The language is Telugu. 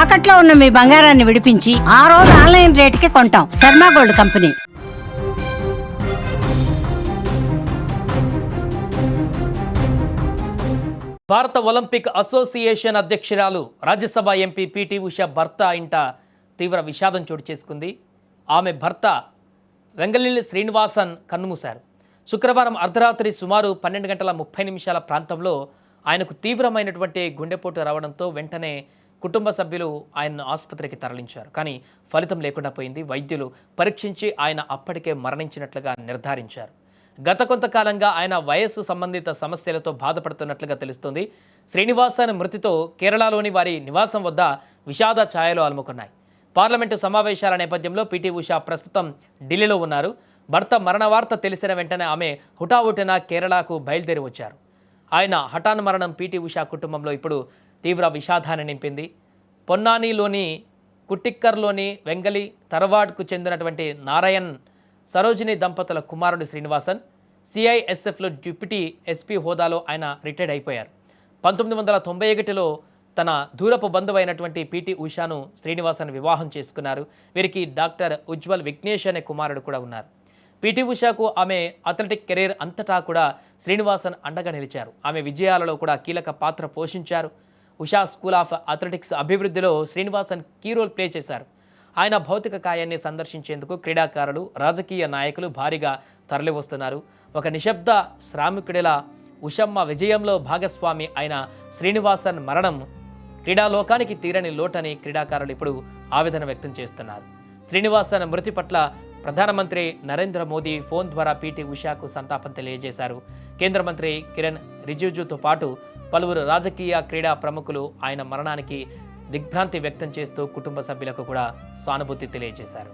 తాకట్లో ఉన్న మీ బంగారాన్ని విడిపించి ఆ రోజు ఆన్లైన్ రేటుకి కొంటాం. Sharma gold company. భారత ఒలింపిక్ అసోసియేషన్ అధ్యక్షురాలు రాజ్యసభ ఎంపీ పిటి ఉష భర్త ఇంట తీవ్ర విషాదం చోటు చేసుకుంది. ఆమె భర్త వెంగళిల్లి శ్రీనివాసన్ కన్నుమూశారు. శుక్రవారం అర్ధరాత్రి సుమారు 12:30 ప్రాంతంలో ఆయనకు తీవ్రమైనటువంటి గుండెపోటు రావడంతో వెంటనే కుటుంబ సభ్యులు ఆయన్ను ఆసుపత్రికి తరలించారు. కానీ ఫలితం లేకుండా పోయింది. వైద్యులు పరీక్షించి ఆయన అప్పటికే మరణించినట్లుగా నిర్ధారించారు. గత కొంతకాలంగా ఆయన వయస్సు సంబంధిత సమస్యలతో బాధపడుతున్నట్లుగా తెలుస్తోంది. శ్రీనివాసన్ మృతితో కేరళలోని వారి నివాసం వద్ద విషాద ఛాయలు అలుముకున్నాయి. పార్లమెంటు సమావేశాల నేపథ్యంలో పిటి ఉష ప్రస్తుతం ఢిల్లీలో ఉన్నారు. భర్త మరణ వార్త తెలిసిన వెంటనే ఆమె హుటాహుటిన కేరళకు బయలుదేరి వచ్చారు. ఆయన హఠాన్ మరణం పిటి ఉష కుటుంబంలో ఇప్పుడు తీవ్ర విషాదాన్ని నింపింది. పొన్నానిలోని కుట్టిక్కర్లోని వెంగలి తరవాడ్కు చెందినటువంటి నారాయణ్ సరోజిని దంపతుల కుమారుడు శ్రీనివాసన్ సిఐఎస్ఎఫ్లో డిప్యూటీ ఎస్పీ హోదాలో ఆయన రిటైర్డ్ అయిపోయారు. 1991లో తన దూరపు బంధువు అయినటువంటి పిటి ఉషాను శ్రీనివాసన్ వివాహం చేసుకున్నారు. వీరికి డాక్టర్ ఉజ్వల్ విఘ్నేష్ అనే కుమారుడు కూడా ఉన్నారు. పిటి ఉషాకు ఆమె అథ్లెటిక్ కెరీర్ అంతటా కూడా శ్రీనివాసన్ అండగా నిలిచారు. ఆమె విజయాలలో కూడా కీలక పాత్ర పోషించారు. ఉషా స్కూల్ ఆఫ్ అథ్లెటిక్స్ అభివృద్ధిలో శ్రీనివాసన్ కీ రోల్ ప్లే చేశారు. ఆయన భౌతిక కాయాన్ని సందర్శించేందుకు క్రీడాకారులు, రాజకీయ నాయకులు భారీగా తరలివస్తున్నారు. ఒక నిశ్శబ్ద శ్రామికుడిలా ఉషమ్మ విజయంలో భాగస్వామి అయిన శ్రీనివాసన్ మరణం క్రీడాలోకానికి తీరని లోటని క్రీడాకారులు ఇప్పుడు ఆవేదన వ్యక్తం చేస్తున్నారు. శ్రీనివాసన్ మృతి పట్ల ప్రధానమంత్రి నరేంద్ర మోదీ ఫోన్ ద్వారా పిటి ఉషాకు సంతాపం తెలియజేశారు. కేంద్ర మంత్రి కిరణ్ రిజిజుతో పాటు పలువురు రాజకీయ క్రీడా ప్రముఖులు ఆయన మరణానికి దిగ్భ్రాంతి వ్యక్తం చేస్తూ కుటుంబ సభ్యులకు కూడా సానుభూతి తెలియజేశారు.